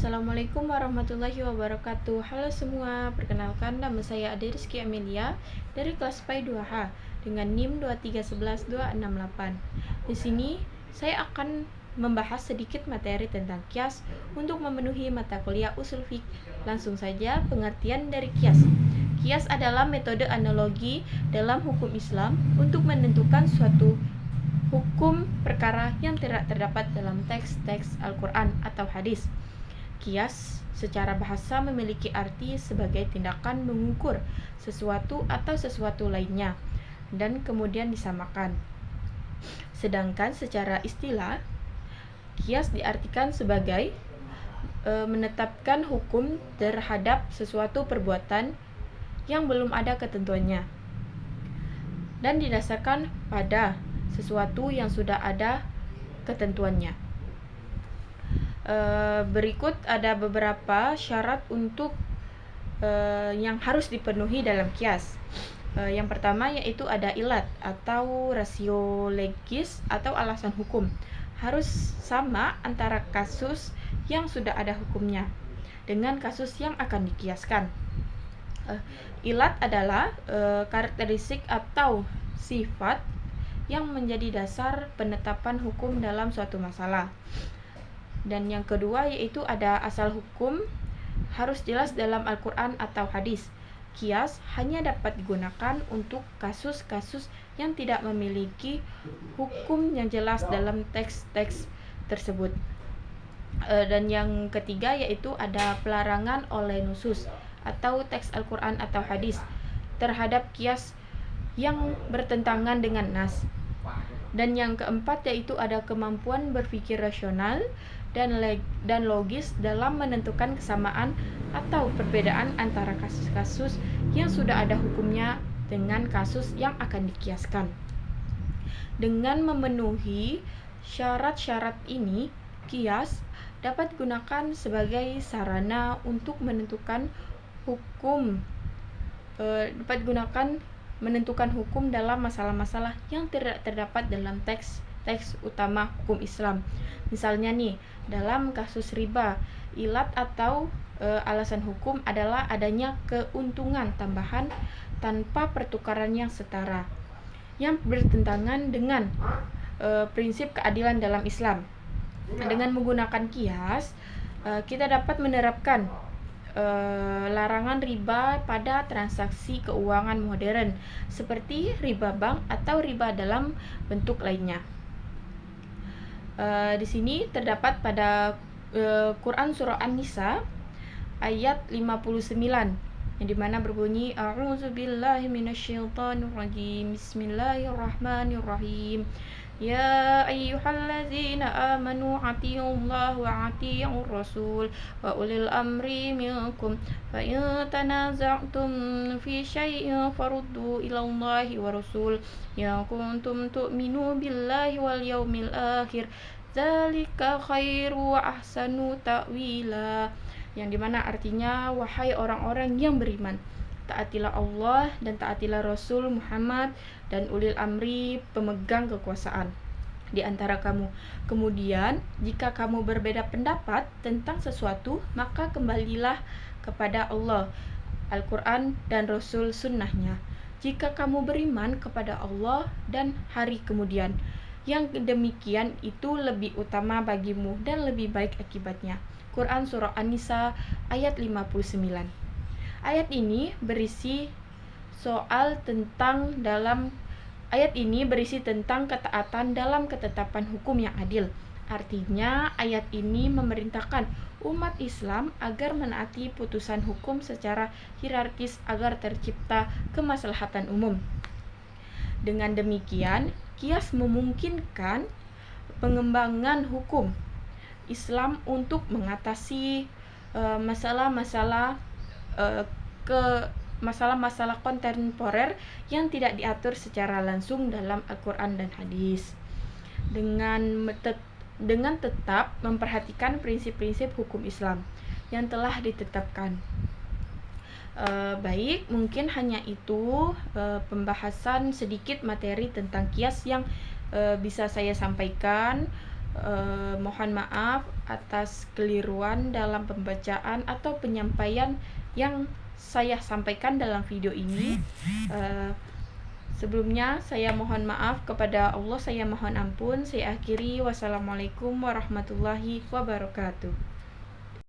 Assalamualaikum warahmatullahi wabarakatuh. Halo semua, perkenalkan nama saya Ade Rizky Amelia dari kelas PAI 2H dengan NIM 2311268. Di sini saya akan membahas sedikit materi tentang kias untuk memenuhi mata kuliah usul fiqh. Langsung saja pengertian dari kias. Kias adalah metode analogi dalam hukum Islam untuk menentukan suatu hukum perkara yang tidak terdapat dalam teks-teks Al-Quran atau hadis. Kias secara bahasa memiliki arti sebagai tindakan mengukur sesuatu atau sesuatu lainnya dan kemudian disamakan. Sedangkan secara istilah, kias diartikan sebagai menetapkan hukum terhadap sesuatu perbuatan yang belum ada ketentuannya dan didasarkan pada sesuatu yang sudah ada ketentuannya. Berikut ada beberapa syarat untuk yang harus dipenuhi dalam kias. Yang pertama yaitu ada ilat atau rasio legis atau alasan hukum. Harus sama antara kasus yang sudah ada hukumnya dengan kasus yang akan dikiaskan. Ilat adalah karakteristik atau sifat yang menjadi dasar penetapan hukum dalam suatu masalah. Dan yang kedua yaitu ada asal hukum, harus jelas dalam Al-Quran atau hadis. Kias hanya dapat digunakan untuk kasus-kasus yang tidak memiliki hukum yang jelas dalam teks-teks tersebut. Dan yang ketiga yaitu ada pelarangan oleh nusus atau teks Al-Quran atau hadis terhadap kias yang bertentangan dengan nas. Dan yang keempat yaitu ada kemampuan berpikir rasional dan logis dalam menentukan kesamaan atau perbedaan antara kasus-kasus yang sudah ada hukumnya dengan kasus yang akan dikiaskan. Dengan memenuhi syarat-syarat ini, kias dapat digunakan sebagai sarana untuk menentukan hukum dalam masalah-masalah yang tidak terdapat dalam teks utama hukum Islam. Misalnya nih, dalam kasus riba, ilat atau alasan hukum adalah adanya keuntungan tambahan tanpa pertukaran yang setara, yang bertentangan dengan prinsip keadilan dalam Islam. Dengan menggunakan kias, kita dapat menerapkan larangan riba pada transaksi keuangan modern seperti riba bank atau riba dalam bentuk lainnya. Di sini terdapat pada Quran surah An-Nisa ayat 59 yang dimana berbunyi A'udzubillahi minasyaitonirrajim. Bismillahirrahmanirrahim. Ya ayyuhallazina amanu atiiullaha wa atiiur rasul wa ulil amri minkum fa in tanaza'tum fi syai'in faruddu ilallahi wa rasul ya kuntum tu'minu billahi wal yaumil akhir dzalika khairu wa ahsanu ta'wila, yang dimana artinya wahai orang-orang yang beriman, taatilah Allah dan taatilah Rasul Muhammad dan ulil amri, pemegang kekuasaan di antara kamu. Kemudian jika kamu berbeda pendapat tentang sesuatu, maka kembalilah kepada Allah, Al-Quran dan Rasul sunnahnya. Jika kamu beriman kepada Allah dan hari kemudian, yang demikian itu lebih utama bagimu dan lebih baik akibatnya. Quran surah An-Nisa ayat 59. Ayat ini berisi tentang ketaatan dalam ketetapan hukum yang adil. Artinya ayat ini memerintahkan umat Islam agar menaati putusan hukum secara hierarkis agar tercipta kemaslahatan umum. Dengan demikian, kias memungkinkan pengembangan hukum Islam untuk mengatasi masalah-masalah kontemporer yang tidak diatur secara langsung dalam Al-Quran dan hadis, dengan tetap memperhatikan prinsip-prinsip hukum Islam yang telah ditetapkan. Baik, mungkin hanya itu pembahasan sedikit materi tentang kias yang bisa saya sampaikan. Mohon maaf atas keliruan dalam pembacaan atau penyampaian yang saya sampaikan dalam video ini. Sebelumnya saya mohon maaf kepada Allah, saya mohon ampun. Saya akhiri, wassalamualaikum warahmatullahi wabarakatuh.